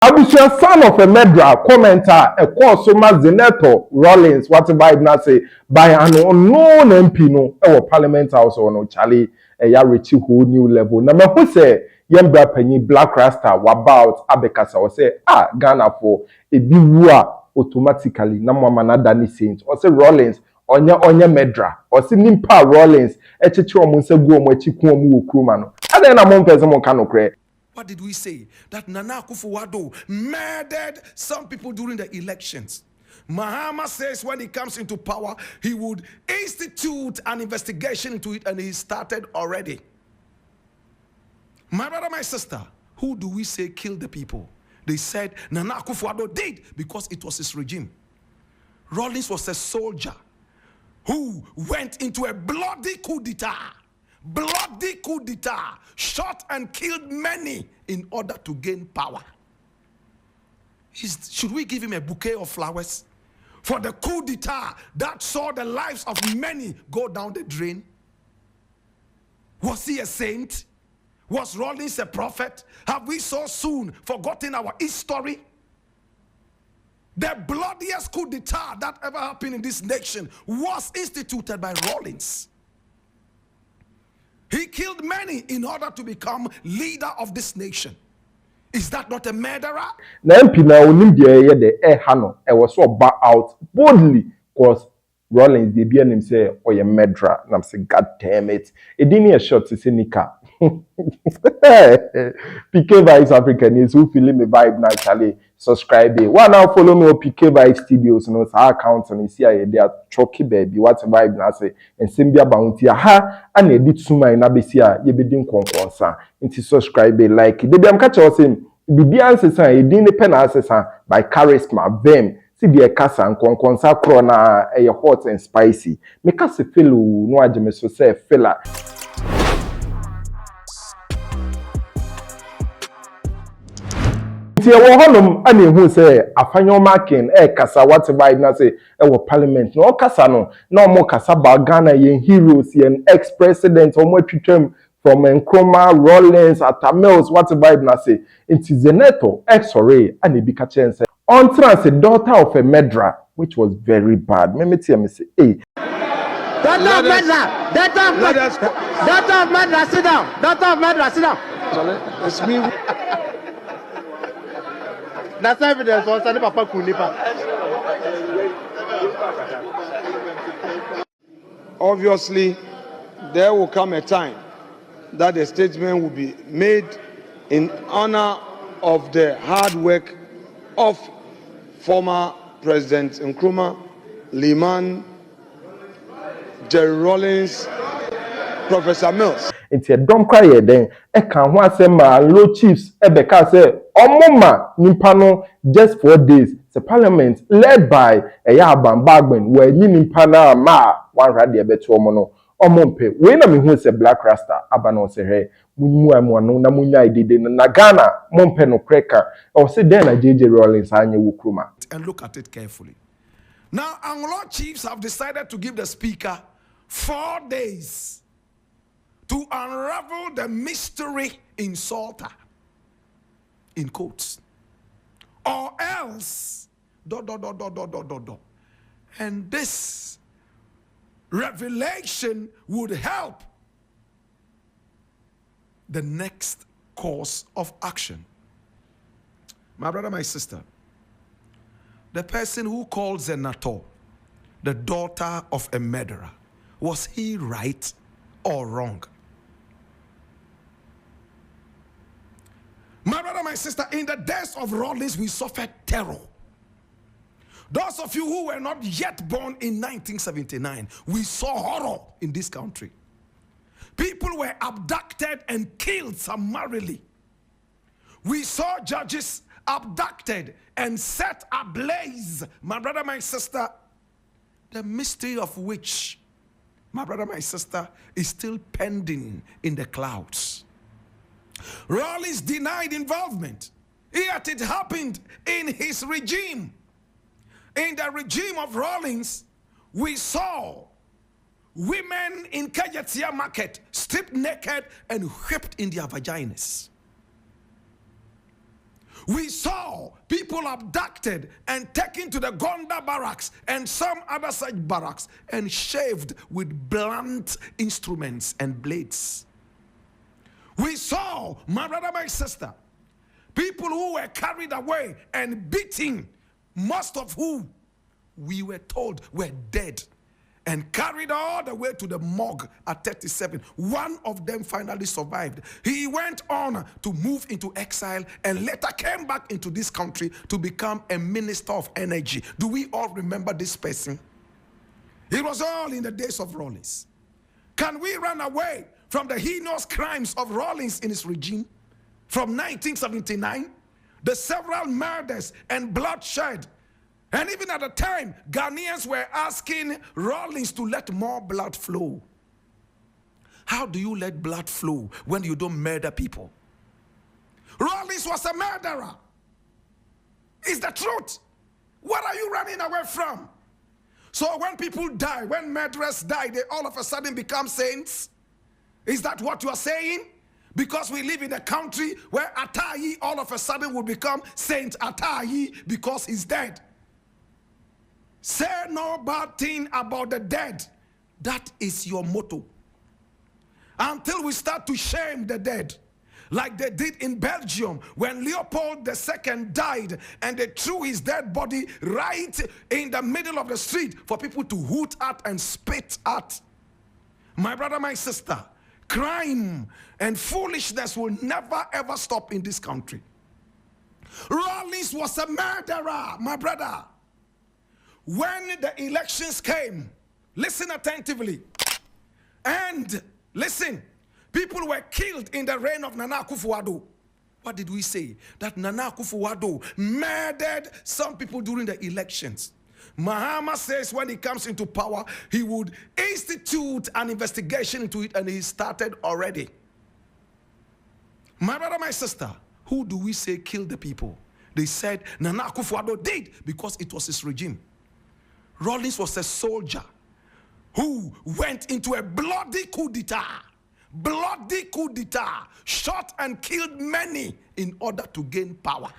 Abusua son of a medra commenter a course so much Zanetor Rawlings what Bible na say by an unknown MP no parliament house or no Charlie ya reach whole new level. Na me who say yembra panyi Blak Rasta wabout abekasa or say Ghana for a biwa automatically na mama na dani saint or say Rawlings onye medra or say nimpa Rawlings echichi omunse gu omo echiku omu okruma no ade na mo mpeze mo kano kre. What did we say? That Nana Akufo-Addo murdered some people during the elections. Mahama says when he comes into power, he would institute an investigation into it, and he started already. My brother, my sister, who do we say killed the people? They said Nana Akufo-Addo did because it was his regime. Rawlings was a soldier who went into a bloody coup d'etat. Bloody coup d'etat, shot and killed many in order to gain power. Should we give him a bouquet of flowers for the coup d'etat that saw the lives of many go down the drain? Was he a saint? Was Rawlings a prophet? Have we so soon forgotten our history? The bloodiest coup d'etat that ever happened in this nation was instituted by Rawlings. He killed many in order to become leader of this nation. Is that not a murderer? Na MP na onim de the hano e was so back out boldly because Rawlings dey be him say oye murderer. Na say god damn it. E didn't a shot to say nika. PK Vibes African is who feel me vibe naturally. Subscribe. One now follow me on PK Vibes Studios, you know, our account and see they are chucky baby. What vibe na say and Simbia bounty ha and edit suma in abesia ye be din konkonsa. Inti subscribe like they am catch us in bibi answer e din pen answer by charisma them. See the kasa and konkonsa krona e hot and spicy. Make us feel no ajeme so say fella. Ti ewo honum ani hu say afanyo marking kasa what vibe na say ewo parliament no kasa no na omo kasa ba Ghana yen heroes yen ex-president omo twetwam from Nkrumah Rawlings Atamels what vibe na say it is Zanetor sorry ani bi ka chen say on trans a daughter of a medra which was very bad me say hey daughter of medra sit down it's me. That's evidence on Sunday Papa Kunipa. Obviously, there will come a time that a statement will be made in honor of the hard work of former President Nkrumah, Liman, Jerry Rawlings, Professor Mills. It's a dumb cry then. I can't want say my low chiefs ebeka say omoma nimpano just 4 days. The parliament led by a Yaban Bagman where nimpana ma one radio betu omono omompe. When I mean who say Blak Rasta abano say hey mumu amwano na munya idide na Ghana mompe no kreka or say then JJ Rawlings anye wukruma. And look at it carefully. Now, Anglo chiefs have decided to give the speaker 4 days to unravel the mystery in Salter, in quotes, or else, ... And this revelation would help the next course of action. My brother, my sister, the person who called Zanetor the daughter of a murderer, was he right or wrong? My brother, my sister, in the days of Rawlings, we suffered terror. Those of you who were not yet born in 1979, we saw horror in this country. People were abducted and killed summarily. We saw judges abducted and set ablaze. My brother, my sister, the mystery of which, my brother, my sister, is still pending in the clouds. Rawlings denied involvement, yet it happened in his regime. In the regime of Rawlings, we saw women in Kajetia market stripped naked and whipped in their vaginas. We saw people abducted and taken to the Gonda barracks and some other such barracks and shaved with blunt instruments and blades. We saw, my brother, my sister, people who were carried away and beaten, most of whom we were told were dead, and carried all the way to the morgue at 37. One of them finally survived. He went on to move into exile and later came back into this country to become a minister of energy. Do we all remember this person? It was all in the days of Rawlings. Can we run away from the heinous crimes of Rawlings in his regime from 1979? The several murders and bloodshed. And even at the time, Ghanaians were asking Rawlings to let more blood flow. How do you let blood flow when you don't murder people? Rawlings was a murderer. It's the truth. What are you running away from? So when people die, when murderers die, they all of a sudden become saints? Is that what you are saying? Because we live in a country where Atayi all of a sudden will become Saint Atayi because he's dead. Say no bad thing about the dead. That is your motto. Until we start to shame the dead, like they did in Belgium when Leopold II died and they threw his dead body right in the middle of the street for people to hoot at and spit at. My brother, my sister, crime and foolishness will never ever stop in this country. Rawlings was a murderer, my brother. When the elections came, listen attentively, and listen, people were killed in the reign of Nana Akufo-Addo. What did we say? That Nana Akufo-Addo murdered some people during the elections. Mahama says when he comes into power, he would institute an investigation into it, and he started already. My brother, my sister, who do we say killed the people? They said Nana Akufo-Addo did because it was his regime. Rawlings was a soldier who went into a bloody coup d'etat. Bloody coup d'etat. Shot and killed many in order to gain power.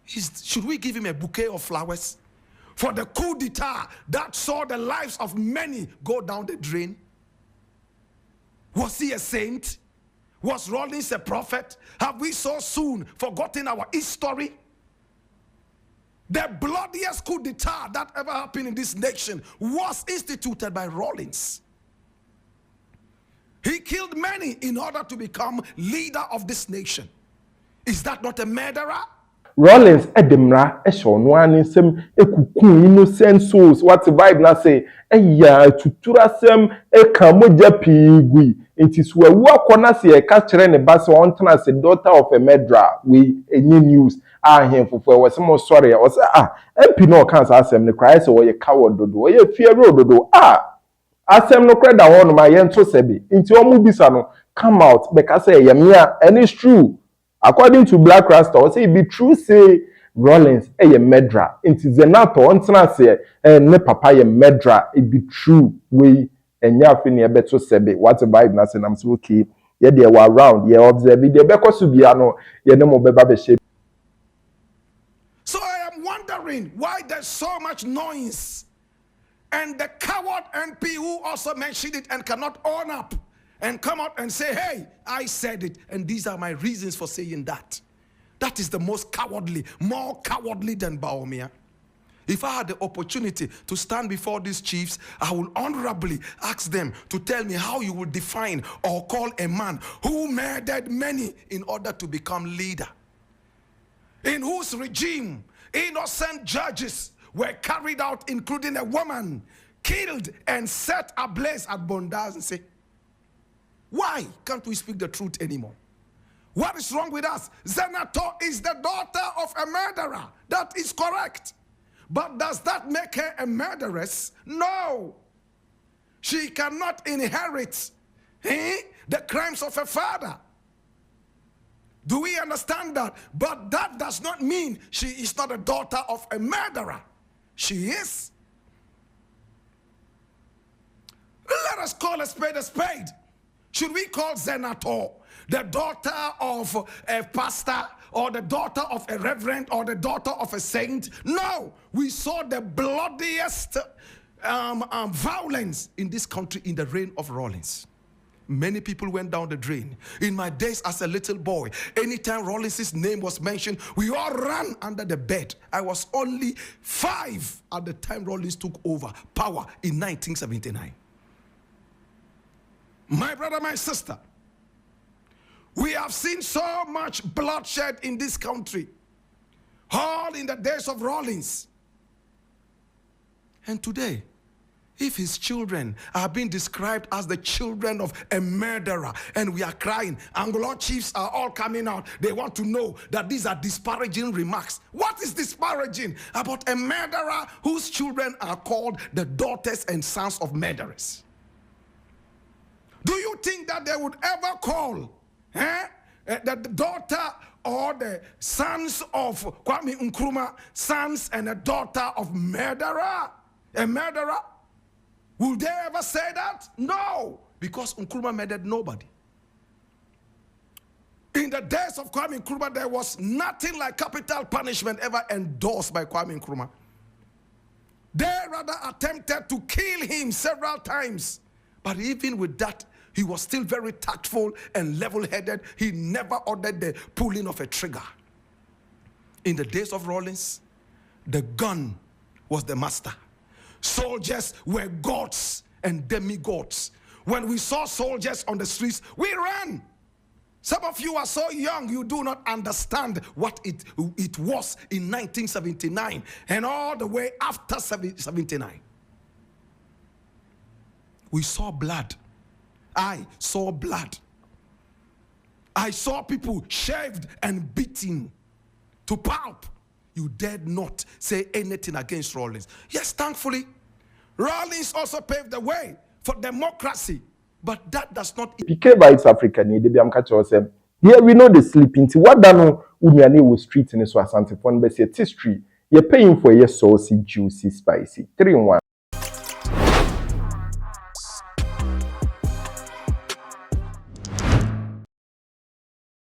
Should we give him a bouquet of flowers for the coup d'etat that saw the lives of many go down the drain? Was he a saint? Was Rawlings a prophet? Have we so soon forgotten our history? The bloodiest coup d'etat that ever happened in this nation was instituted by Rawlings. He killed many in order to become leader of this nation. Is that not a murderer? Rawlings edemra no ani sem ekukun innocent souls what the Bible na say eya tutura sem eka moja pigui enti so awu akona se e ka kire ne ba se on tena se daughter of a murderer we enye news ahemfofo e wose mo sorry e wose MP no kan sa asem ne cry se wo ye coward dodo wo ye fear dodo asem no credit da won ma ye nto sebe enti o mu bisa no come out because say ye me and it's true. According to Blak Rasta, say it be true say Rawlings a murderer. It is Zanetor ontena say ne papa ye murderer. It be true we enya afi ne beto sebe. What the Bible na say nam say okay. Ye dey were around. Ye observe. Dey bekosu bia no ye ne mo beba be shape. So I am wondering why there's so much noise, and the coward MP who also mentioned it and cannot own up and come out and say, hey, I said it, and these are my reasons for saying that. That is the most cowardly, more cowardly than Baumia. If I had the opportunity to stand before these chiefs, I will honorably ask them to tell me how you would define or call a man who murdered many in order to become leader, in whose regime innocent judges were carried out, including a woman, killed and set ablaze at Bondas, and say, why can't we speak the truth anymore? What is wrong with us? Zanetor is the daughter of a murderer. That is correct. But does that make her a murderess? No. She cannot inherit the crimes of her father. Do we understand that? But that does not mean she is not a daughter of a murderer. She is. Let us call a spade a spade. Should we call Zanetor the daughter of a pastor or the daughter of a reverend or the daughter of a saint. No, we saw the bloodiest violence in this country in the reign of Rawlings. Many people went down the drain. In my days as a little boy, anytime Rawlings' name was mentioned, we all ran under the bed. I was only 5 at the time Rawlings took over power in 1979. My brother, my sister, we have seen so much bloodshed in this country, all in the days of Rawlings. And today, if his children are being described as the children of a murderer, and we are crying, Anglo chiefs are all coming out, they want to know that these are disparaging remarks. What is disparaging about a murderer whose children are called the daughters and sons of murderers? Do you think that they would ever call the daughter or the sons of Kwame Nkrumah sons and a daughter of murderer? A murderer? Will they ever say that? No, because Nkrumah murdered nobody. In the days of Kwame Nkrumah, there was nothing like capital punishment ever endorsed by Kwame Nkrumah. They rather attempted to kill him several times. But even with that, he was still very tactful and level-headed. He never ordered the pulling of a trigger. In the days of Rawlings, the gun was the master. Soldiers were gods and demigods. When we saw soldiers on the streets, we ran. Some of you are so young, you do not understand what it was in 1979 and all the way after 79. We saw blood. I saw blood. I saw people shaved and beaten to pulp. You dared not say anything against Rawlings. Yes, thankfully, Rawlings also paved the way for democracy. But that does not... PK Bites Africa, here we know the sleeping. What done Umiane was street in the Swasante Fon Bessie history. You're paying for your saucy, juicy, spicy. 3-in-1.